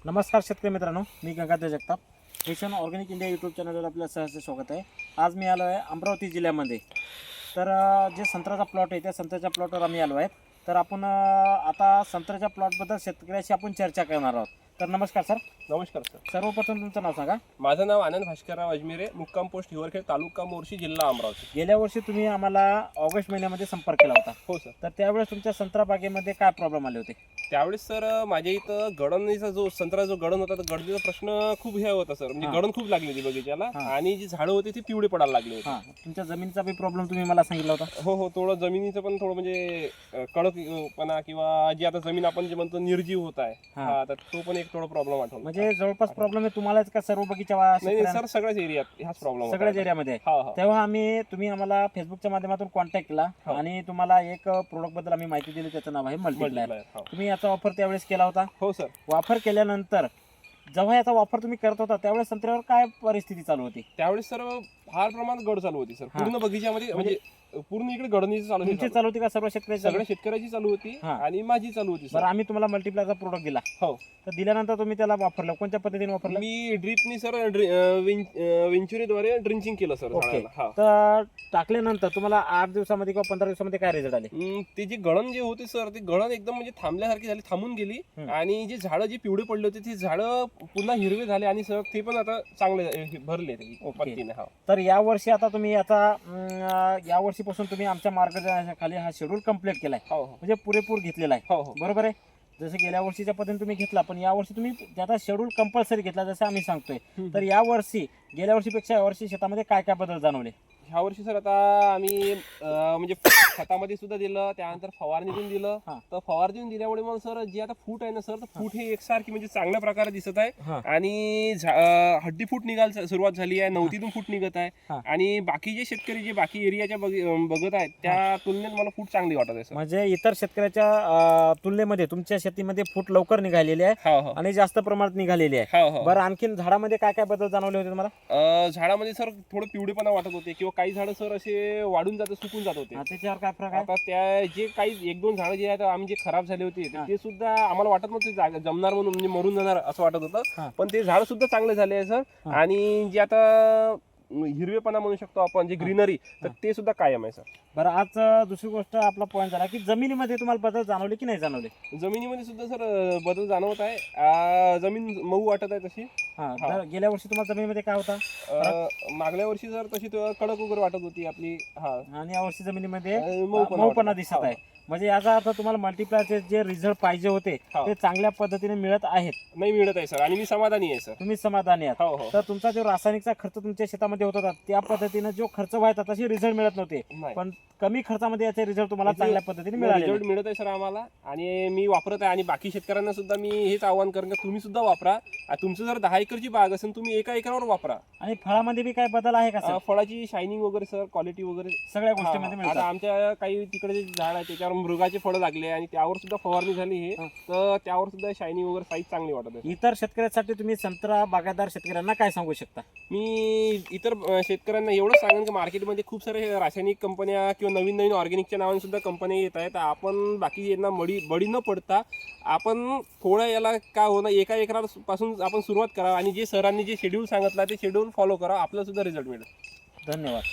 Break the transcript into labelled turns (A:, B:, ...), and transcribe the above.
A: नमस्कार शेतकरी मित्रांनो, मी Gangadhar Jagtap. Mission organic India YouTube चॅनलवर आपलं सहर्ष स्वागत आहे. आज मी आलो आहे अमरावती जिल्ह्यामध्ये. तर जे संत्र्याचा प्लॉट आहे त्या संत्र्याच्या प्लॉटवर आम्ही आलो आहे. तर आपण आता संत्र्याच्या प्लॉटबद्दल शेतकऱ्याशी आपण चर्चा करणार आहोत. तर नमस्कार सर.
B: नमस्कार सर.
A: सर्वप्रथम तुमचं नाव सांगा.
B: माझं नाव आनंद भास्करराव अजमेरे, मुक्काम पोस्ट हिवरखेड, तालुका मोर्शी, जिल्हा अमरावती.
A: गेल्या वर्षी तुम्ही आम्हाला ऑगस्ट महिन्यामध्ये संपर्क केला होता.
B: हो सर.
A: तर त्यावेळेस तुमच्या संत्रा बागेमध्ये काय प्रॉब्लेम आले होते?
B: त्यावेळेस सर माझ्या इथं गडणीचा जो संत्रा जो गडण होता, तर गडणीचा प्रश्न खूप हे होता सर. म्हणजे गडण खूप लागली होती बगीच्याला आणि जी झाडं होती ती पिवळे पडायला लागली होती.
A: हां, तुमच्या जमिनीचा बी प्रॉब्लेम तुम्ही मला सांगितला होता.
B: हो, थोडं जमिनीचं पण थोडं म्हणजे कडकपणा किंवा जी आता जमीन आपण जे म्हणतो निर्जीव होत आहे, तर तो पण एक थोडा प्रॉब्लेम आठवला.
A: म्हणजे जवळपास प्रॉब्लेम आहे तुम्हालाच का सर्व बगीचा?
B: नाही सर, सगळ्याच एरियात ह्याच प्रॉब्लेम,
A: सगळ्याच एरियामध्ये. तेव्हा तुम्ही आम्हाला फेसबुकच्या माध्यमातून कॉन्टॅक्ट केला आणि तुम्हाला एक प्रोडक्ट बद्दल आम्ही माहिती दिली, त्याचं नाव आहे मल्टीप्लायर. तुम्ही याचा वापर त्यावेळेस केला होता.
B: हो सर.
A: वापर केल्यानंतर जेव्हा याचा वापर तुम्ही करत होता त्यावेळेस संत्र्यावर काय परिस्थिती चालू होती?
B: त्यावेळेस सर फार प्रमाणात गड चालू होती सर. पूर्ण बगीच्यामध्ये म्हणजे पूर्ण इकडे गडणीची चालू
A: तुमची चालू होती का सर्व शेतकरी?
B: सगळ्या शेतकऱ्याची चालू होती आणि माझी चालू होती सर.
A: आम्ही तुम्हाला मल्टीप्लायरचा प्रोडक्ट दिला.
B: हो. तर
A: दिल्यानंतर तुम्ही त्याला वापरलं, कोणत्या पद्धतीने वापरलं?
B: मी ड्रिपनी सर वेंचुरीद्वारे ड्रिंचिंग केलं सर.
A: तर टाकल्यानंतर तुम्हाला 8 दिवसामध्ये किंवा 15 दिवसामध्ये काय रिझल्ट आले?
B: ते जे गळण जे होते सर, ते गळण एकदम म्हणजे थांबल्यासारखी झाली, थांबून गेली. आणि जे झाडं जे पिवळे पडले होते ते झाडं पुन्हा हिरवे झाले आणि सर ते पण आता चांगले भरले पत्तीने.
A: तर या वर्षी आता तुम्ही या वर्षीपासून तुम्ही आमच्या मार्गदर्शनाखाली हा शेड्यूल कंप्लीट केलाय. म्हणजे पुरेपूर घेतलेला आहे. बरोबर आहे. जसं गेल्या वर्षीच्या पद्धतीने तुम्ही घेतला, पण या वर्षी तुम्ही त्याचा शेड्यूल कंपल्सरी घेतला जसं आम्ही सांगतोय. तर या वर्षी गेल्या वर्षीपेक्षा या वर्षी शेतामध्ये काय काय बदल जाणवले?
B: ह्या वर्षी सर आता आम्ही म्हणजे खतामध्ये सुद्धा दिलं, त्यानंतर फवारणीतून दिलं. तर फवारणीतून दिल्यामुळे मग सर जे आता फूट आहे ना सर, तर फूट हे एकसारखी म्हणजे चांगल्या प्रकारे दिसत आहे. आणि हड्डी फूट निघायला सुरुवात झाली आहे, 9 फूट निघत आहे. आणि बाकी जे शेतकरी जे बाकी एरियाच्या बघत आहेत त्या तुलनेत मला फूट चांगली वाटत आहे सर.
A: म्हणजे इतर शेतकऱ्याच्या तुलनेमध्ये तुमच्या शेतीमध्ये फूट लवकर निघालेली आहे आणि जास्त प्रमाणात निघालेली आहे. बरं, आणखीन झाडामध्ये काय काय बदल जाणवले होते तुम्हाला?
B: झाडामध्ये सर थोडं पिवळेपणा वाटत होते किंवा काही झाडं सर असे वाढून जाते, सुकून जात होते.
A: त्याच्यावर काय फरक आहे?
B: आता त्या जे काही 1-2 झाडं जे आहेत आम्ही जे खराब झाले होते ते सुद्धा आम्हाला वाटत नव्हते जमणार म्हणून, म्हणजे मरून जाणार असं वाटत होतं. पण ते झाड सुद्धा चांगले झाले आहे सर. आणि जे आता हिरवेपणा म्हणू शकतो आपण, जे ग्रीनरी, तर ते सुद्धा कायम आहे सर.
A: बरं, आज दुसरी गोष्ट आपला पॉईंट झाला की जमिनीमध्ये तुम्हाला बदल जाणवले की नाही जाणवले?
B: जमिनीमध्ये सुद्धा सर बदल जाणवत आहे. जमीन मऊ वाटत आहे तशी.
A: गेल्या वर्षी तुम्हाला जमिनीमध्ये काय होता?
B: मागल्या वर्षी सर तशी कडक वगैरे वाटत होती आपली.
A: आणि या वर्षी जमिनीमध्ये मऊपणा दिसत आहे. म्हणजे याचा अर्थ तुम्हाला मल्टीप्लायरचे जे रिझल्ट पाहिजे होते ते चांगल्या पद्धतीने मिळत आहेत.
B: नाही मिळत आहे सर, आणि मी समाधानी आहे सर.
A: तुम्ही समाधानी आहात. तर तुमचा जो रासायनिकचा खर्च तुमच्या शेतामध्ये होत होता त्या पद्धतीने जो खर्च व्हायचा तसे रिझल्ट मिळत नव्हते, पण कमी खर्चामध्ये याचे रिझल्ट तुम्हाला चांगल्या पद्धतीने
B: रिझल्ट मिळत आहे सर आम्हाला. आणि मी वापरत आहे आणि बाकी शेतकऱ्यांना सुद्धा मी हेच आवाहन करेन की तुम्ही सुद्धा वापरा. तुमचं जर 10 एकरची बाग असेल तुम्ही 1 एकरावर वापरा.
A: आणि फळामध्ये बी काय बदल आहे का?
B: फळाची शायनिंग वगैरे सर, क्वालिटी वगैरे
A: सगळ्या गोष्टींमध्ये मिळतात.
B: आता आमच्या काही तिकडे जे झाड आहे त्याच्यावर मृगाचे फळं लागले आणि त्यावर सुद्धा फवारणी झाली हे, तर त्यावर सुद्धा शायनिंग वगैरे साईज चांगली वाटत आहे.
A: इतर शेतकऱ्यांसाठी तुम्ही संत्रा बागायतदार शेतकऱ्यांना काय सांगू शकता?
B: मी इतर शेतकऱ्यांना एवढंच सांगेन की मार्केटमध्ये खूप सारे रासायनिक कंपन्या किंवा नवीन ऑर्गॅनिकच्या नावाने सुद्धा कंपन्या येत आहेत. आपण बाकी यांना बळी न पडता आपण थोडं याला काय होणं 1 एकरापासून आपण सुरुवात करा आणि जे सरांनी जे शेड्यूल सांगितलं ते शेड्यूल फॉलो करा, आपल्याला सुद्धा रिझल्ट मिळेल.
A: धन्यवाद.